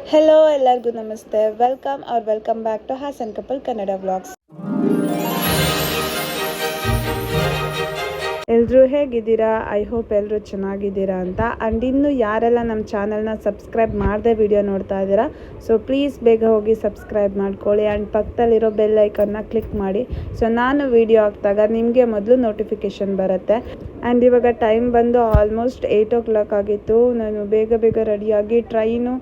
Hello ಎಲ್ಲರಿಗೂ ನಮಸ್ತೆ. Welcome back to Hassan couple Kannada vlogs. ಎಲ್ಲರೂ ಹೇಗಿದ್ದೀರಾ? ಐ ಹೋಪ್ ಎಲ್ಲರೂ ಚೆನ್ನಾಗಿದ್ದೀರಾ ಅಂತ. ಆ್ಯಂಡ್ ಇನ್ನು ಯಾರೆಲ್ಲ ನಮ್ಮ ಚಾನಲ್ನ ಸಬ್ಸ್ಕ್ರೈಬ್ ಮಾಡದೆ ವಿಡಿಯೋ ನೋಡ್ತಾ ಇದ್ದೀರಾ, ಸೊ ಪ್ಲೀಸ್ ಬೇಗ ಹೋಗಿ ಸಬ್ಸ್ಕ್ರೈಬ್ ಮಾಡ್ಕೊಳ್ಳಿ ಆ್ಯಂಡ್ ಪಕ್ಕದಲ್ಲಿರೋ ಬೆಲ್ ಐಕನ್ನ ಕ್ಲಿಕ್ ಮಾಡಿ. ಸೊ ನಾನು ವಿಡಿಯೋ ಹಾಕಿದಾಗ ನಿಮಗೆ ಮೊದಲು ನೋಟಿಫಿಕೇಷನ್ ಬರುತ್ತೆ. ಆ್ಯಂಡ್ ಇವಾಗ ಟೈಮ್ ಬಂದು ಆಲ್ಮೋಸ್ಟ್ 8 ಆಗಿತ್ತು. ನಾನು ಬೇಗ ರೆಡಿಯಾಗಿ ಟ್ರೈನು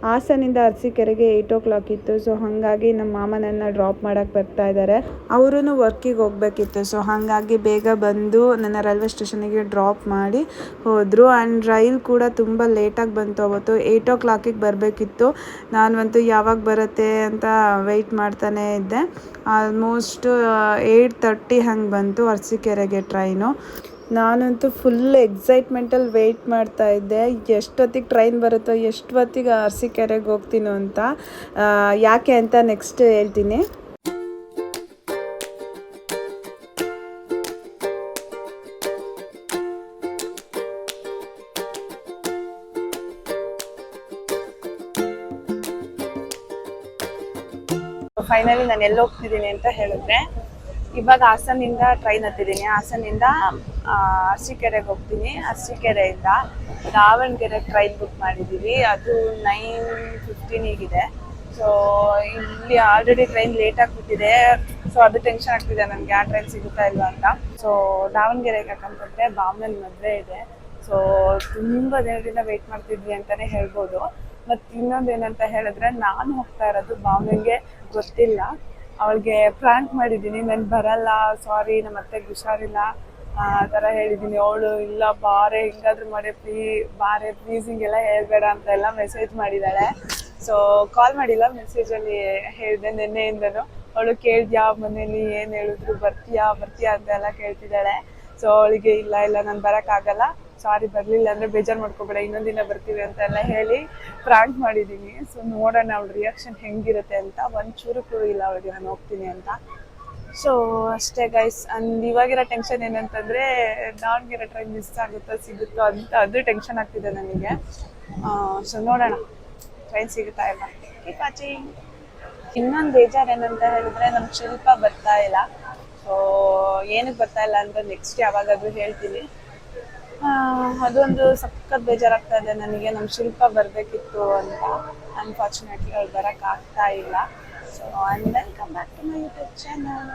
ಹಾಸನಿಂದ ಅರಸೀಕೆರೆಗೆ 8 ಇತ್ತು. ಸೊ ಹಾಗಾಗಿ ನಮ್ಮ ಮಾಮ ನನ್ನ ಡ್ರಾಪ್ ಮಾಡೋಕ್ಕೆ ಬರ್ತಾ ಇದ್ದಾರೆ. ಅವರೂ ವರ್ಕಿಗೆ ಹೋಗಬೇಕಿತ್ತು. ಸೊ ಹಾಗಾಗಿ ಬೇಗ ಬಂದು ನನ್ನ ರೈಲ್ವೆ ಸ್ಟೇಷನಿಗೆ ಡ್ರಾಪ್ ಮಾಡಿ ಹೋದರು. ಆ್ಯಂಡ್ ರೈಲ್ ಕೂಡ ತುಂಬ ಲೇಟಾಗಿ ಬಂತು. ಅವತ್ತು 8 ಬರಬೇಕಿತ್ತು. ನಾನಂತೂ ಯಾವಾಗ ಬರುತ್ತೆ ಅಂತ ವೆಯ್ಟ್ ಮಾಡ್ತಾನೇ ಇದ್ದೆ. ಆಲ್ಮೋಸ್ಟ್ 8:30 ಹಂಗೆ ಬಂತು ಅರಸೀಕೆರೆಗೆ ಟ್ರೈನು. ನಾನಂತೂ ಫುಲ್ ಎಕ್ಸೈಟ್ಮೆಂಟಲ್ಲಿ ವೆಯ್ಟ್ ಮಾಡ್ತಾ ಇದ್ದೆ, ಎಷ್ಟೊತ್ತಿಗೆ ಟ್ರೈನ್ ಬರುತ್ತೋ, ಎಷ್ಟು ಹೊತ್ತಿಗೆ ಅರಸೀಕೆರೆಗೆ ಹೋಗ್ತೀನೋ ಅಂತ. ಯಾಕೆ ಅಂತ ನೆಕ್ಸ್ಟ್ ಹೇಳ್ತೀನಿ. ಫೈನಲಿ ನಾನು ಎಲ್ಲಿ ಹೋಗ್ತಿದ್ದೀನಿ ಅಂತ ಹೇಳಿದ್ರೆ, ಇವಾಗ ಹಾಸನಿಂದ ಟ್ರೈನ್ ಹತ್ತಿದ್ದೀನಿ. ಹಾಸನಿಂದ ಅರಸೀಕೆರೆಗೆ ಹೋಗ್ತೀನಿ. ಅರಸೀಕೆರೆಯಿಂದ ದಾವಣಗೆರೆಗೆ ಟ್ರೈನ್ ಬುಕ್ ಮಾಡಿದ್ದೀವಿ. ಅದು 9:15 ಸೊ ಇಲ್ಲಿ ಆಲ್ರೆಡಿ ಟ್ರೈನ್ ಲೇಟ್ ಆಗಿಬಿಟ್ಟಿದೆ. ಸೊ ಅದು ಟೆನ್ಷನ್ ಆಗ್ತಿದೆ ನನಗೆ, ಆ ಟ್ರೈನ್ ಸಿಗುತ್ತಾ ಇಲ್ವಾ ಅಂತ. ಸೊ ದಾವಣಗೆರೆಗೆ ಯಾಕಂತಂದರೆ ಬಾವನಲ್ಲಿ ಮದುವೆ ಇದೆ. ಸೊ ತುಂಬ ದಿನದಿಂದ ವೆಯ್ಟ್ ಮಾಡ್ತಿದ್ವಿ ಅಂತಲೇ ಹೇಳ್ಬೋದು. ಮತ್ತು ಇನ್ನೊಂದೇನಂತ ಹೇಳಿದ್ರೆ, ನಾನು ಹೋಗ್ತಾ ಇರೋದು ಭಾವನೆಗೆ ಗೊತ್ತಿಲ್ಲ. ಅವಳಿಗೆ ಪ್ರ್ಯಾಂಕ್ ಮಾಡಿದ್ದೀನಿ, ನಾನು ಬರಲ್ಲ, ಸಾರಿ, ನಮ್ಮ ಅತ್ತೆಗೆ ಹುಷಾರಿಲ್ಲ ಆ ಥರ ಹೇಳಿದ್ದೀನಿ. ಅವಳು ಇಲ್ಲ ಬಾರೆ, ಹಿಂಗಾದ್ರೂ ಮಾಡಿ ಬಾರೆ ಪ್ಲೀಸ್, ಹಿಂಗೆಲ್ಲ ಹೇಳ್ಬೇಡ ಅಂತೆಲ್ಲ ಮೆಸೇಜ್ ಮಾಡಿದ್ದಾಳೆ. ಸೊ ಕಾಲ್ ಮಾಡಿಲ್ಲ, ಮೆಸೇಜಲ್ಲಿ ಹೇಳಿದೆ ನಿನ್ನೆಯಿಂದನೂ. ಅವಳು ಕೇಳಿದ್ಯಾ ಮನೇಲಿ ಏನು ಹೇಳಿದ್ರು, ಬರ್ತೀಯಾ ಅಂತೆಲ್ಲ ಕೇಳ್ತಿದ್ದಾಳೆ. ಸೊ ಅವಳಿಗೆ ಇಲ್ಲ ನಾನು ಬರೋಕ್ಕಾಗಲ್ಲ, ಸಾರಿ, ಬರಲಿಲ್ಲ ಅಂದರೆ ಬೇಜಾರು ಮಾಡ್ಕೊಬೇಡ, ಇನ್ನೊಂದು ದಿನ ಬರ್ತೀವಿ ಅಂತೆಲ್ಲ ಹೇಳಿ ಪ್ರ್ಯಾಂಕ್ ಮಾಡಿದ್ದೀನಿ. ಸೊ ನೋಡೋಣ ಅವಳ ರಿಯಾಕ್ಷನ್ ಹೆಂಗಿರುತ್ತೆ ಅಂತ. ಒಂಚೂರು ಕೂಡ ಇಲ್ಲ ಅವಳಿಗೆ ನಾನು ಹೋಗ್ತೀನಿ ಅಂತ. ಸೊ ಅಷ್ಟೇ ಗೈಸ್. ಅಂಡ್ ಇವಾಗಿರೋ ಟೆನ್ಷನ್ ಏನಂತಂದರೆ, ದಾವಣಗೆರೆ ಟ್ರೈನ್ ಮಿಸ್ ಆಗುತ್ತೋ ಸಿಗುತ್ತೋ ಅಂತ ಅದು ಟೆನ್ಷನ್ ಆಗ್ತಿದೆ ನನಗೆ. ಸೊ ನೋಡೋಣ ಟ್ರೈನ್ ಸಿಗುತ್ತಾ ಇಲ್ಲ. Keep watching. ಇನ್ನೊಂದು ಬೇಜಾರು ಏನಂತ ಹೇಳಿದ್ರೆ, ನಮ್ಮ ಶಿಲ್ಪ ಬರ್ತಾ ಇಲ್ಲ. ಸೊ ಏನಕ್ಕೆ ಬರ್ತಾ ಇಲ್ಲ ಅಂದರೆ ನೆಕ್ಸ್ಟ್ ಯಾವಾಗಾದರೂ ಹೇಳ್ತೀನಿ. ಅದೊಂದು ಸಖತ್ ಬೇಜಾರಾಗ್ತಾ ಇದೆ ನನಗೆ. ನಮ್ಮ ಶಿಲ್ಪ ಬರಬೇಕಿತ್ತು ಅಂತ. ಅನ್ಫಾರ್ಚುನೇಟ್ಲಿ ಅವ್ಳು ಬರೋಕ್ಕಾಗ್ತಾ ಇಲ್ಲ. So and welcome back to my YouTube channel.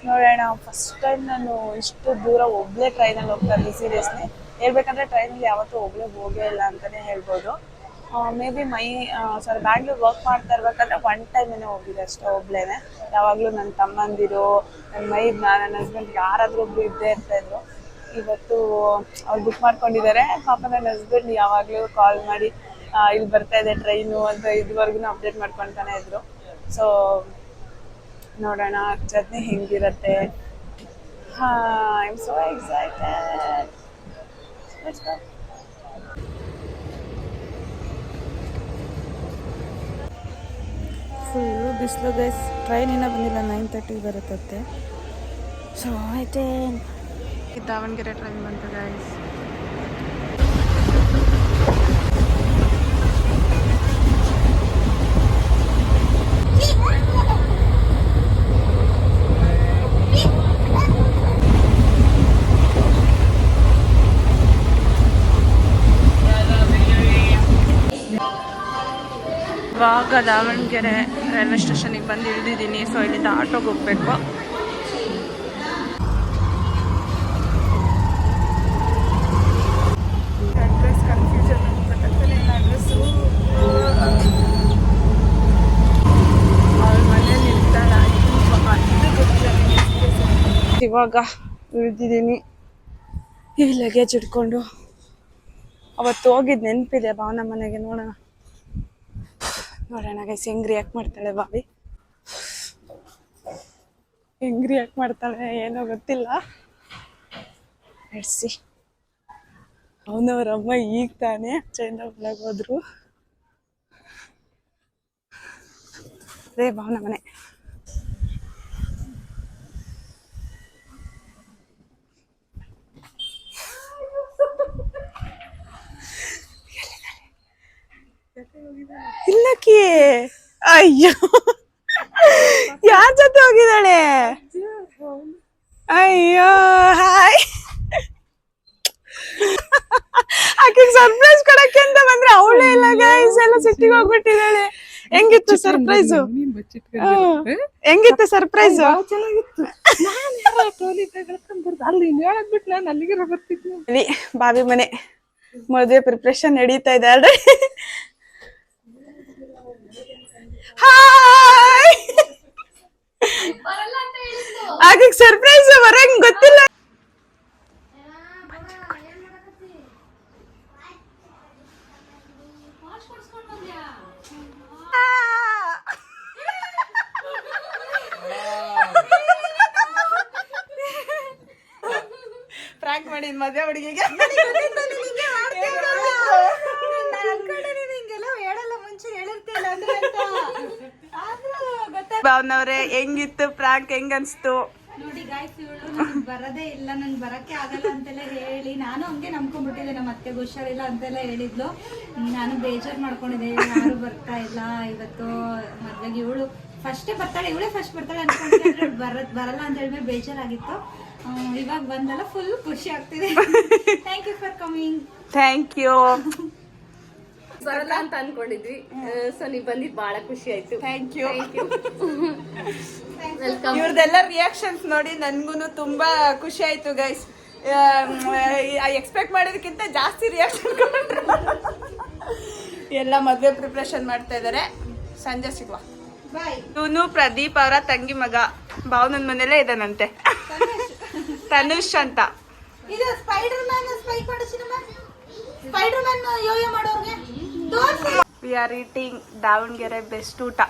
ನೋಡೋಣ, ಫಸ್ಟ್ ಟೈಮ್ ನಾನು ಇಷ್ಟು ದೂರ ಒಬ್ಬಳೇ ಟ್ರೈನಲ್ಲಿ ಹೋಗ್ತಾ ಇದ್ದೀನಿ. ಸೀರಿಯಸ್ಲಿ ಹೇಳ್ಬೇಕಂದ್ರೆ ಟ್ರೈನಲ್ಲಿ ಯಾವತ್ತೂ ಒಬ್ಬಳೇ ಹೋಗೇ ಇಲ್ಲ ಅಂತಲೇ ಹೇಳ್ಬೋದು. ಮೇ ಬಿ ಬ್ಯಾಂಗ್ಳೂರ್ ವರ್ಕ್ ಮಾಡ್ತಾ ಇರ್ಬೇಕಾದ್ರೆ ಒನ್ ಟೈಮೇನೆ ಹೋಗಿದೆ ಅಷ್ಟೇ, ಒಬ್ಳೇ. ಯಾವಾಗಲೂ ನನ್ನ ತಮ್ಮಂದಿರು, ನನ್ನ ಹಸ್ಬೆಂಡ್ ಯಾರಾದರೂ ಒಬ್ರು ಇದ್ದೇ ಇರ್ತಾಯಿದ್ರು. ಇವತ್ತು ಅವ್ರು ಬುಕ್ ಮಾಡ್ಕೊಂಡಿದ್ದಾರೆ. ಪಾಪ ನನ್ನ ಹಸ್ಬೆಂಡ್ ಯಾವಾಗಲೂ ಕಾಲ್ ಮಾಡಿ ಇಲ್ಲಿ ಬರ್ತಾ ಇದೆ ಟ್ರೈನು ಅಂತ ಇದುವರೆಗೂ ಅಪ್ಡೇಟ್ ಮಾಡ್ಕೊತಾನೆ ಇದ್ರು. ಸೊ ನೋಡೋಣ ಜರ್ನಿ ಹೆಂಗಿರುತ್ತೆ. I am so excited. Let's go. Full ಬಿಸಿಲು ಗೈಸ್. ಟ್ರೈನ್ ಇನ್ನೂ ಬಂದಿಲ್ಲ, 9:30 ಬರುತ್ತಂತೆ. ಸೊ ಆಯ್ತೇ, ದಾವಣಗೆರೆ ಟ್ರೈನ್ ಬಂತು ಗೈಸ್. ಇವಾಗ ದಾವಣಗೆರೆ ರೈಲ್ವೆ ಸ್ಟೇಷನಿಗೆ ಬಂದು ಇಳಿದಿದ್ದೀನಿ. ಸೊ ಇಲ್ಲಿಂದ ಆಟೋಗೆ ಹೋಗಬೇಕು. ಅಡ್ರೆಸ್ ಕನ್ಫ್ಯೂಷನ್ ಗೊತ್ತಾಗ್ತಾನೆ ಇಲ್ಲ. ಅಡ್ರೆಸ್ಸು ಅವ್ರ ಮನೇಲಿ ಇರ್ತಾಳ, ಇದು ಗೊತ್ತಿಲ್ಲ. ಇವಾಗ ಇಳಿದಿದ್ದೀನಿ. ಈ ಲಗೇಜ್ ಇಟ್ಕೊಂಡು ಅವತ್ತು ಹೋಗಿದ್ದು ನೆನಪಿದೆ ಭಾವನ ಮನೆಗೆ. ನೋಡೋಣ ಗೈಸ್ ಹೆಂಗ್ ರಿಯಾಕ್ಟ್ ಮಾಡ್ತಾಳೆ ಭಾವಿ. ಹೆಂಗ್ ರಿಯಾಕ್ಟ್ ಮಾಡ್ತಾಳೆ ಏನೋ ಗೊತ್ತಿಲ್ಲ. ನಡೆಸಿ. ಅವನವ್ರಮ್ಮ ಈಗ ತಾನೇ ಚೈನ ಒಳಗೆ ಹೋದ್ರು. ಅದೇ ಭಾವನ ಮನೆ. ಇಲ್ಲಕ್ಕಿ ಅಯ್ಯೋ ಯಾರ ಜೊತೆ ಹೋಗಿದ್ದಾಳೆ ಅಯ್ಯೋ ಹಾಯ್ ಆಕೆಗೆ ಸರ್ಪ್ರೈಸ್ ಕೊಡಕ್ಕೆ ಅಂತ ಬಂದ್ರೆ ಅವಳೇ ಇಲ್ಲ ಗೈಸ್ ಎಲ್ಲ ಸಿಟ್ಟಿಗೆ ಹೋಗ್ಬಿಟ್ಟಿದ್ದಾಳೆ. ಹೆಂಗಿತ್ತು ಸರ್ಪ್ರೈಸ್? ಹೆಂಗಿತ್ತು ಸರ್ಪ್ರೈಸ್? ಬಾಬಿ ಮನೆ ಮದುವೆ ಪ್ರಿಪ್ರೇಷನ್ ನಡೀತಾ ಇದೆ ಆಲ್ರೆಡಿ. ಹಾಯ್ ಆಕೆಗೆ ಸರ್ಪ್ರೈಸ್ ಬರಂಗ್ ಗೊತ್ತಿಲ್ಲ. ಫ್ರಾಂಕ್ ಮಾಡಿ ಮದುವೆ ಹುಡುಗಿಗೆ ಭಾವನವ್ರೆ ಹೆಂಗಿತ್ತು ಫ್ರಾಂಕ್? ಹೆಂಗ್ ಅನ್ಸ್ತು? ನೋಡಿ ಗಾಯ್ಸ್, ಇವಳು ಬರದೇ ಇಲ್ಲ, ನನ್ ಬರಕ್ಕೆ ಆಗಲ್ಲ ಅಂತೆಲ್ಲ ಹೇಳಿ ನಾನು ಹಂಗೆ ನಂಬ್ಕೊಂಡ್ಬಿಟ್ಟಿದ್ದೆ. ನಮ್ಮ ಅತ್ತೆಗೆ ಹುಷಾರಿಲ್ಲ ಅಂತೆಲ್ಲ ಹೇಳಿದ್ಲು. ನಾನು ಬೇಜಾರ್ ಮಾಡ್ಕೊಂಡಿದ್ದೆ, ಯಾರು ಬರ್ತಾ ಇಲ್ಲ ಇವತ್ತು ಮದ್ವೆಗೆ. ಇವಳು ಫಸ್ಟೇ ಬರ್ತಾಳೆ, ಇವಳೇ ಫಸ್ಟ್ ಬರ್ತಾಳೆ ಅನ್ಕೊಂಡಿದ್ದೆ. ಬರಲ್ಲ ಅಂತ ಹೇಳಿದ್ರೆ ಬೇಜಾರಾಗಿತ್ತು. ಇವಾಗ ಬಂದಲ್ಲ ಫುಲ್ ಖುಷಿ ಆಗ್ತಿದೆ. Thank you for coming. Thank you. ಬರಲ್ಲ ಅಂತ ಅನ್ಕೊಂಡಿದ್ವಿ, ಸೊ ನೀವ್ ಬಂದಿದ್ ಬಹಳ ಖುಷಿ ಆಯ್ತು. Thank you. ಇವ್ರದೆಲ್ಲ ರಿಯಾಕ್ಷನ್ಸ್ ನೋಡಿ ನನ್ಗೂನು ತುಂಬಾ ಖುಷಿ ಆಯ್ತು ಗೈಸ್. ಎಕ್ಸ್ಪೆಕ್ಟ್ ಮಾಡೋದಕ್ಕಿಂತ ಜಾಸ್ತಿ ರಿಯಾಕ್ಷನ್ ಕೊಟ್ಟರು. ಎಲ್ಲ ಮದ್ವೆ ಪ್ರಿಪ್ರೇಷನ್ ಮಾಡ್ತಾ ಇದಾರೆ. ಸಂಜೆ ಸಿಗುವ. ಇವನು ಪ್ರದೀಪ್ ಅವರ ತಂಗಿ ಮಗ, ಭಾವನನ್ ಮನೇಲೇ ಇದಾನಂತೆ, ತನುಷ್ ಅಂತ. ಇದು ಸ್ಪೈಡರ್ ಮ್ಯಾನ್ ಸ್ಪೈಕ್ ಮಾಡೋ ಸಿನಿಮಾ, ಸ್ಪೈಡರ್ ಮ್ಯಾನ್ ಯೋಯೋ ಮಾಡೋರ್ಗೆ we are eating Davanagere best ಊಟ.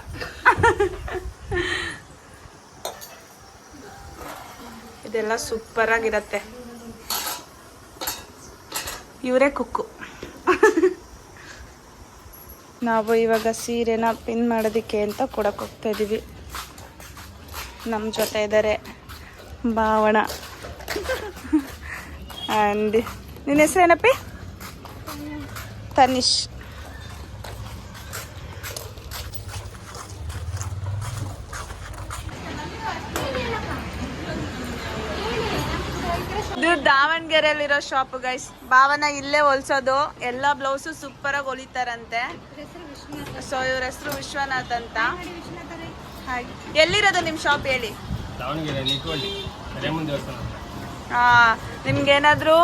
ಇದೆಲ್ಲ ಸೂಪರ್ ಆಗಿರತ್ತೆ. ಇವರೇ ಕುಕ್ಕು. ನಾವು ಇವಾಗ ಸೀರೆನ ಪಿನ್ ಮಾಡೋದಕ್ಕೆ ಅಂತ ಕೊಡಕ್ಕೆ ಹೋಗ್ತಾ ಇದೀವಿ. ನಮ್ಮ ಜೊತೆ ಇದ್ದಾರೆ ಭಾವಣ ಅಂಡ್ ನಿನ್ನ ಹೆಸರೇನಪ್ಪಿ? ತನಿಷ್. ಇದು ದಾವಣಗೆರೆಯಲ್ಲಿರೋ ಶಾಪ್ ಗೈಸ್. ಭಾವನ ಇಲ್ಲೇ ಹೊಲ್ಸೋದು. ಎಲ್ಲ ಬ್ಲೌಸು ಸೂಪರ್ ಆಗಿ ಹೊಲಿತಾರಂತೆ. ಸೊ ಇವ್ರ ಹೆಸರು ವಿಶ್ವನಾಥ್ ಅಂತ. ಹಾಗೆ ಎಲ್ಲಿರೋದು ನಿಮ್ಮ ಶಾಪ್ ಹೇಳಿ? ನಿಮ್ಗೇನಾದ್ರೂ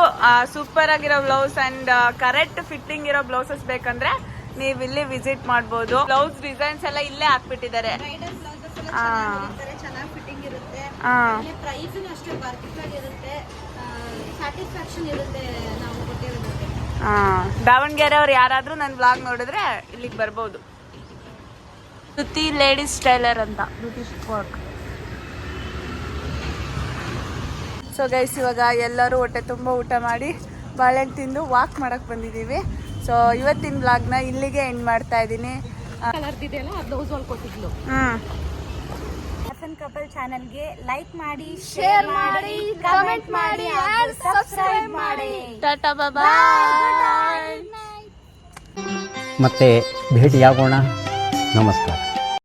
ಸೂಪರ್ ಆಗಿರೋ ಬ್ಲೌಸ್ ಅಂಡ್ ಕರೆಕ್ಟ್ ಫಿಟ್ಟಿಂಗ್ ಇರೋ ಬ್ಲೌಸಸ್ ಬೇಕಂದ್ರೆ ನೀವು ಇಲ್ಲಿ ವಿಸಿಟ್ ಮಾಡ್ಬೋದು. ಬ್ಲೌಸ್ ಡಿಸೈನ್ಸ್ ಎಲ್ಲ ಇಲ್ಲೇ ಹಾಕ್ಬಿಟ್ಟಿದ್ದಾರೆ. ಚೆನ್ನಾಗಿ ಫಿಟ್ಟಿಂಗ್ ಇರುತ್ತೆ, ಪ್ರೈಸ್ ಅಷ್ಟೇ ಪರ್ಫೆಕ್ಟ್ ಆಗಿರುತ್ತೆ, ಸ್ಯಾಟಿಸ್ಫ್ಯಾಕ್ಷನ್ ಇರುತ್ತೆ ನಾವು ಕೊಟ್ಟಿರೋದಕ್ಕೆ. ದಾವಣಗೆರೆ ಅವ್ರು ಯಾರಾದ್ರೂ ನನ್ನ ಬ್ಲಾಗ್ ನೋಡಿದ್ರೆ ಇಲ್ಲಿಗೆ ಬರ್ಬೋದು. ಶ್ರುತಿ ಲೇಡೀಸ್ ಟೈಲರ್ ಅಂತ, ವರ್ಕ್. ಸೊ ಗೈಸ್, ಇವಾಗ ಎಲ್ಲರೂ ಹೊಟ್ಟೆ ತುಂಬ ಊಟ ಮಾಡಿ ಬಾಳೆಹಣ್ಣು ತಿಂದು ವಾಕ್ ಮಾಡಕ್ ಬಂದಿದ್ದೀವಿ. ಸೊ ಇವತ್ತಿನ ಬ್ಲಾಗ್ನ ಇಲ್ಲಿಗೆ ಎಂಡ್ ಮಾಡ್ತಾ ಇದ್ದೀನಿ. ಕಪಲ್ ಚಾನೆಲ್ಗೆ ಲೈಕ್ ಮಾಡಿ, ಶೇರ್ ಮಾಡಿ, ಕಮೆಂಟ್ ಮಾಡಿ, ಸಬ್ಸ್ಕ್ರೈಬ್ ಮಾಡಿ. ಟಾಟಾ ಬಾಯ್. ಮತ್ತೆ ಭೇಟಿಯಾಗೋಣ. ನಮಸ್ಕಾರ.